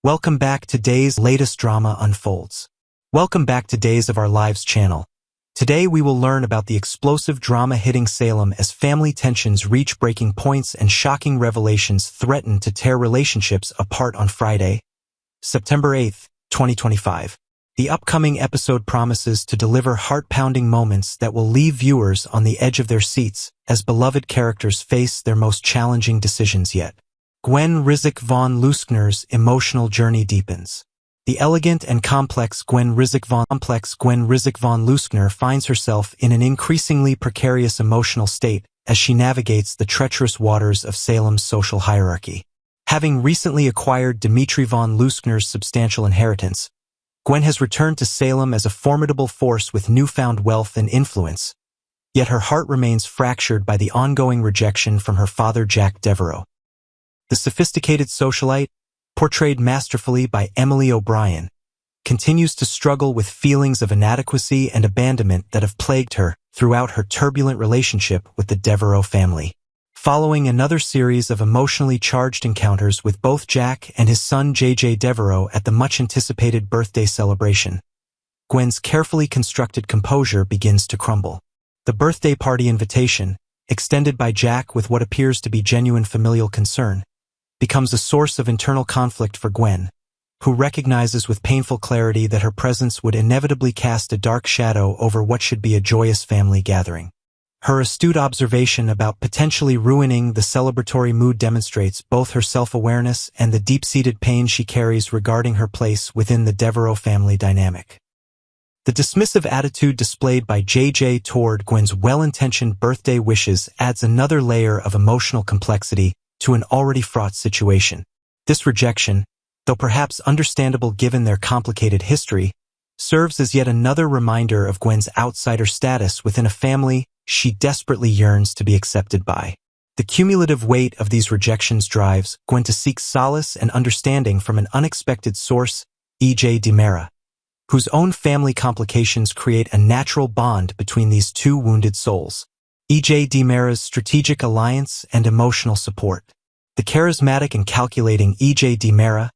Welcome back to Days latest drama unfolds. Welcome back to Days of Our Lives channel. Today we will learn about the explosive drama hitting Salem as family tensions reach breaking points and shocking revelations threaten to tear relationships apart on Friday, September 8, 2025. The upcoming episode promises to deliver heart-pounding moments that will leave viewers on the edge of their seats as beloved characters face their most challenging decisions yet. Gwen von Leuschner's emotional journey deepens. The elegant and complex Gwen von Leuschner finds herself in an increasingly precarious emotional state as she navigates the treacherous waters of Salem's social hierarchy. Having recently acquired Dmitri von Leuschner's substantial inheritance, Gwen has returned to Salem as a formidable force with newfound wealth and influence, yet her heart remains fractured by the ongoing rejection from her father Jack Devereaux. The sophisticated socialite, portrayed masterfully by Emily O'Brien, continues to struggle with feelings of inadequacy and abandonment that have plagued her throughout her turbulent relationship with the Devereaux family. Following another series of emotionally charged encounters with both Jack and his son JJ Devereaux at the much-anticipated birthday celebration, Gwen's carefully constructed composure begins to crumble. The birthday party invitation, extended by Jack with what appears to be genuine familial concern, becomes a source of internal conflict for Gwen, who recognizes with painful clarity that her presence would inevitably cast a dark shadow over what should be a joyous family gathering. Her astute observation about potentially ruining the celebratory mood demonstrates both her self-awareness and the deep-seated pain she carries regarding her place within the Devereaux family dynamic. The dismissive attitude displayed by JJ toward Gwen's well-intentioned birthday wishes adds another layer of emotional complexity to an already fraught situation. This rejection, though perhaps understandable given their complicated history, serves as yet another reminder of Gwen's outsider status within a family she desperately yearns to be accepted by. The cumulative weight of these rejections drives Gwen to seek solace and understanding from an unexpected source, EJ Dimera, whose own family complications create a natural bond between these two wounded souls. EJ Dimera's strategic alliance and emotional support. The charismatic and calculating EJ Dimera,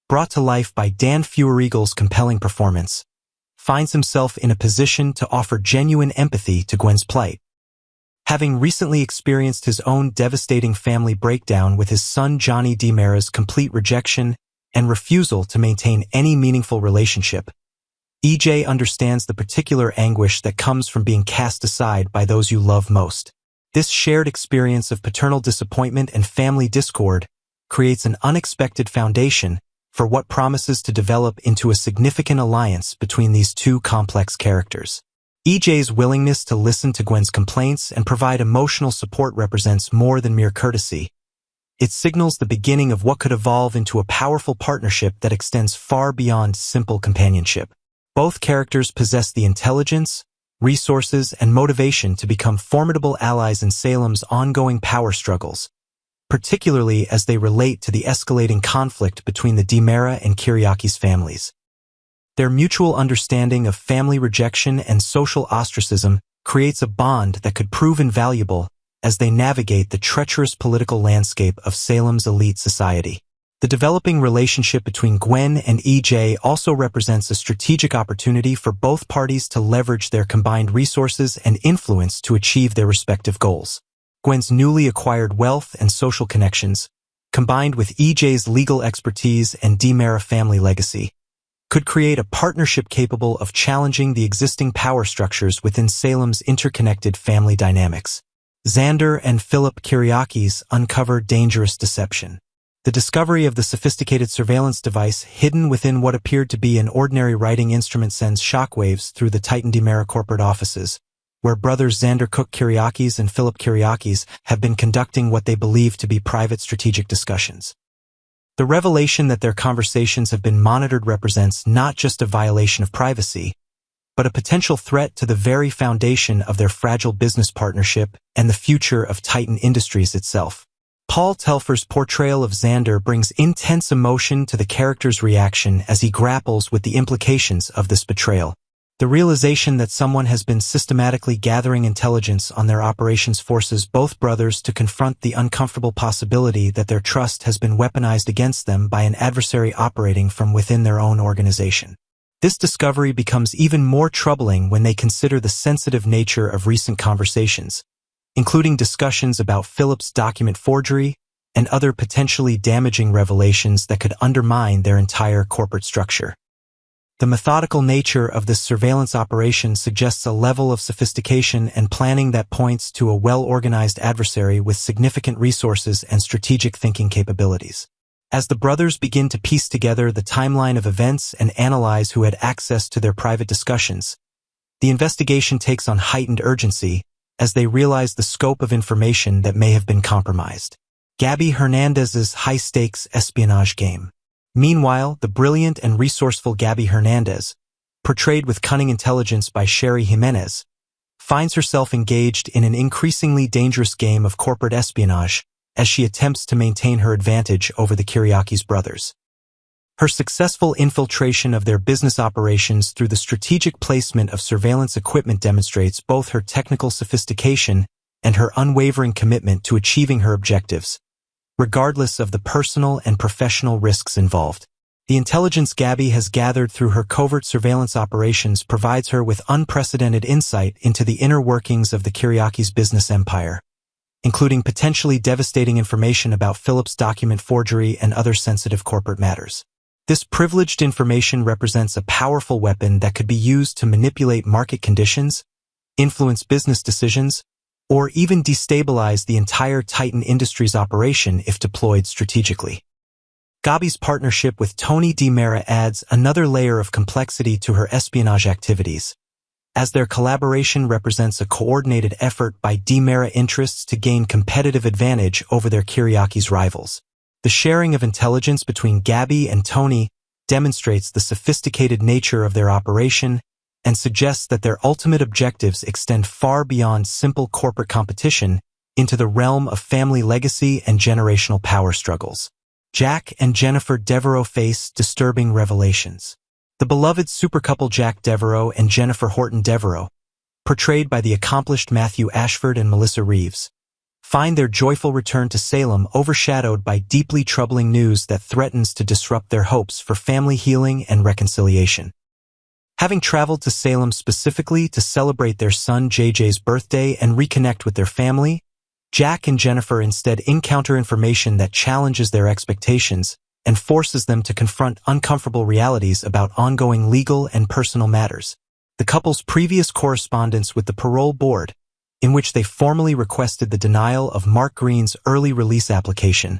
brought to life by Dan Feuerriegel's compelling performance, finds himself in a position to offer genuine empathy to Gwen's plight. Having recently experienced his own devastating family breakdown with his son Johnny Dimera's complete rejection and refusal to maintain any meaningful relationship, EJ understands the particular anguish that comes from being cast aside by those you love most. This shared experience of paternal disappointment and family discord creates an unexpected foundation for what promises to develop into a significant alliance between these two complex characters. EJ's willingness to listen to Gwen's complaints and provide emotional support represents more than mere courtesy. It signals the beginning of what could evolve into a powerful partnership that extends far beyond simple companionship. Both characters possess the intelligence, resources, and motivation to become formidable allies in Salem's ongoing power struggles, particularly as they relate to the escalating conflict between the Dimera and Kyriakis families. Their mutual understanding of family rejection and social ostracism creates a bond that could prove invaluable as they navigate the treacherous political landscape of Salem's elite society. The developing relationship between Gwen and EJ also represents a strategic opportunity for both parties to leverage their combined resources and influence to achieve their respective goals. Gwen's newly acquired wealth and social connections, combined with EJ's legal expertise and Dimera family legacy, could create a partnership capable of challenging the existing power structures within Salem's interconnected family dynamics. Xander and Philip Kyriakis uncover dangerous deception. The discovery of the sophisticated surveillance device hidden within what appeared to be an ordinary writing instrument sends shockwaves through the Titan Dimera corporate offices, where brothers Xander Cook Kyriakis and Philip Kyriakis have been conducting what they believe to be private strategic discussions. The revelation that their conversations have been monitored represents not just a violation of privacy, but a potential threat to the very foundation of their fragile business partnership and the future of Titan Industries itself. Paul Telfer's portrayal of Xander brings intense emotion to the character's reaction as he grapples with the implications of this betrayal. The realization that someone has been systematically gathering intelligence on their operations forces both brothers to confront the uncomfortable possibility that their trust has been weaponized against them by an adversary operating from within their own organization. This discovery becomes even more troubling when they consider the sensitive nature of recent conversations, including discussions about Philip's document forgery and other potentially damaging revelations that could undermine their entire corporate structure. The methodical nature of this surveillance operation suggests a level of sophistication and planning that points to a well-organized adversary with significant resources and strategic thinking capabilities. As the brothers begin to piece together the timeline of events and analyze who had access to their private discussions, the investigation takes on heightened urgency as they realize the scope of information that may have been compromised. Gabby Hernandez's high-stakes espionage game. Meanwhile, the brilliant and resourceful Gabby Hernandez, portrayed with cunning intelligence by Sherry Jimenez, finds herself engaged in an increasingly dangerous game of corporate espionage as she attempts to maintain her advantage over the Kyriakis brothers. Her successful infiltration of their business operations through the strategic placement of surveillance equipment demonstrates both her technical sophistication and her unwavering commitment to achieving her objectives, regardless of the personal and professional risks involved. The intelligence Gabby has gathered through her covert surveillance operations provides her with unprecedented insight into the inner workings of the Kyriakis business empire, including potentially devastating information about Philip's document forgery and other sensitive corporate matters. This privileged information represents a powerful weapon that could be used to manipulate market conditions, influence business decisions, or even destabilize the entire Titan Industries operation if deployed strategically. Gabby's partnership with Tony DiMera adds another layer of complexity to her espionage activities, as their collaboration represents a coordinated effort by DiMera interests to gain competitive advantage over their Kyriakis rivals. The sharing of intelligence between Gabby and Tony demonstrates the sophisticated nature of their operation and suggests that their ultimate objectives extend far beyond simple corporate competition into the realm of family legacy and generational power struggles. Jack and Jennifer Devereaux face disturbing revelations. The beloved supercouple Jack Devereaux and Jennifer Horton Devereaux, portrayed by the accomplished Matthew Ashford and Melissa Reeves, find their joyful return to Salem overshadowed by deeply troubling news that threatens to disrupt their hopes for family healing and reconciliation. Having traveled to Salem specifically to celebrate their son JJ's birthday and reconnect with their family, Jack and Jennifer instead encounter information that challenges their expectations and forces them to confront uncomfortable realities about ongoing legal and personal matters. The couple's previous correspondence with the parole board, in which they formally requested the denial of Mark Green's early release application,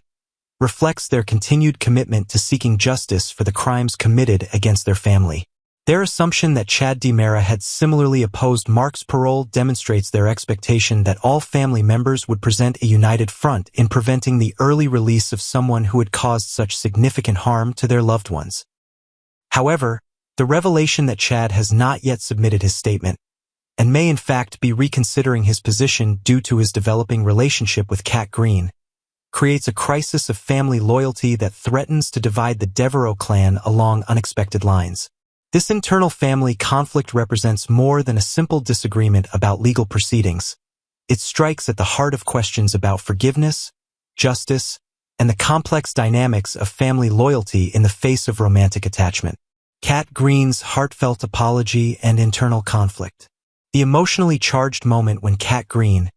reflects their continued commitment to seeking justice for the crimes committed against their family. Their assumption that Chad DiMera had similarly opposed Mark's parole demonstrates their expectation that all family members would present a united front in preventing the early release of someone who had caused such significant harm to their loved ones. However, the revelation that Chad has not yet submitted his statement, and may in fact be reconsidering his position due to his developing relationship with Kat Green, creates a crisis of family loyalty that threatens to divide the Devereaux clan along unexpected lines. This internal family conflict represents more than a simple disagreement about legal proceedings. It strikes at the heart of questions about forgiveness, justice, and the complex dynamics of family loyalty in the face of romantic attachment. Kat Green's heartfelt apology and internal conflict. The emotionally charged moment when Kat Green,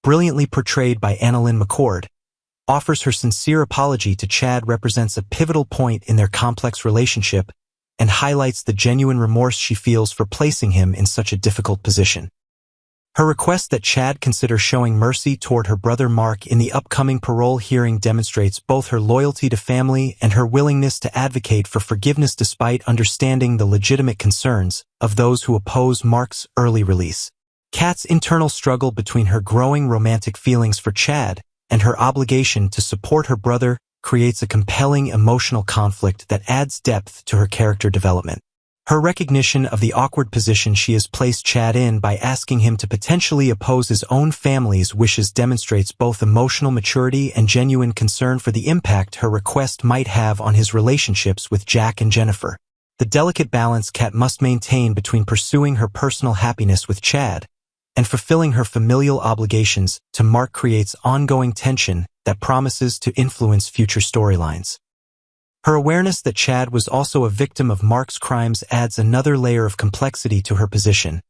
brilliantly portrayed by Annalyn McCord, offers her sincere apology to Chad represents a pivotal point in their complex relationship and highlights the genuine remorse she feels for placing him in such a difficult position. Her request that Chad consider showing mercy toward her brother Mark in the upcoming parole hearing demonstrates both her loyalty to family and her willingness to advocate for forgiveness despite understanding the legitimate concerns of those who oppose Mark's early release. Kat's internal struggle between her growing romantic feelings for Chad and her obligation to support her brother creates a compelling emotional conflict that adds depth to her character development. Her recognition of the awkward position she has placed Chad in by asking him to potentially oppose his own family's wishes demonstrates both emotional maturity and genuine concern for the impact her request might have on his relationships with Jack and Jennifer. The delicate balance Kat must maintain between pursuing her personal happiness with Chad and fulfilling her familial obligations to Mark creates ongoing tension that promises to influence future storylines. Her awareness that Chad was also a victim of Mark's crimes adds another layer of complexity to her position,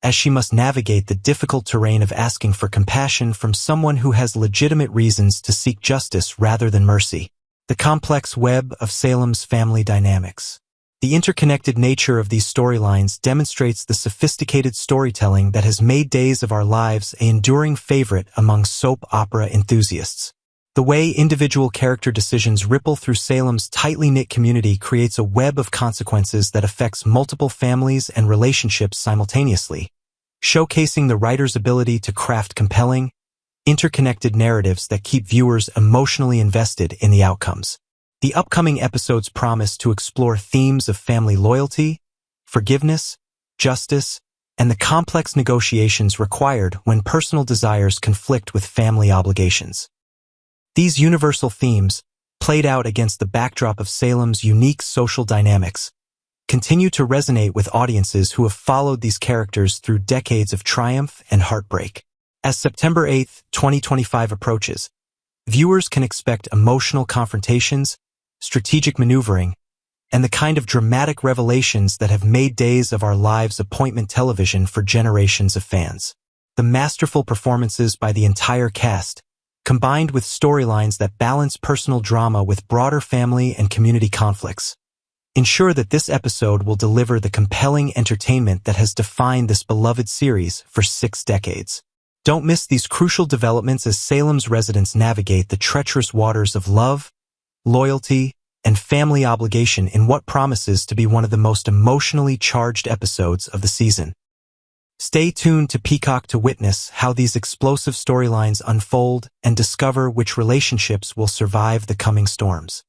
as she must navigate the difficult terrain of asking for compassion from someone who has legitimate reasons to seek justice rather than mercy. The complex web of Salem's family dynamics. The interconnected nature of these storylines demonstrates the sophisticated storytelling that has made Days of Our Lives an enduring favorite among soap opera enthusiasts. The way individual character decisions ripple through Salem's tightly knit community creates a web of consequences that affects multiple families and relationships simultaneously, showcasing the writer's ability to craft compelling, interconnected narratives that keep viewers emotionally invested in the outcomes. The upcoming episodes promise to explore themes of family loyalty, forgiveness, justice, and the complex negotiations required when personal desires conflict with family obligations. These universal themes, played out against the backdrop of Salem's unique social dynamics, continue to resonate with audiences who have followed these characters through decades of triumph and heartbreak. As September 8, 2025 approaches, viewers can expect emotional confrontations, strategic maneuvering, and the kind of dramatic revelations that have made Days of Our Lives appointment television for generations of fans. The masterful performances by the entire cast, combined with storylines that balance personal drama with broader family and community conflicts, ensure that this episode will deliver the compelling entertainment that has defined this beloved series for 6 decades. Don't miss these crucial developments as Salem's residents navigate the treacherous waters of love, loyalty, and family obligation in what promises to be one of the most emotionally charged episodes of the season. Stay tuned to Peacock to witness how these explosive storylines unfold and discover which relationships will survive the coming storms.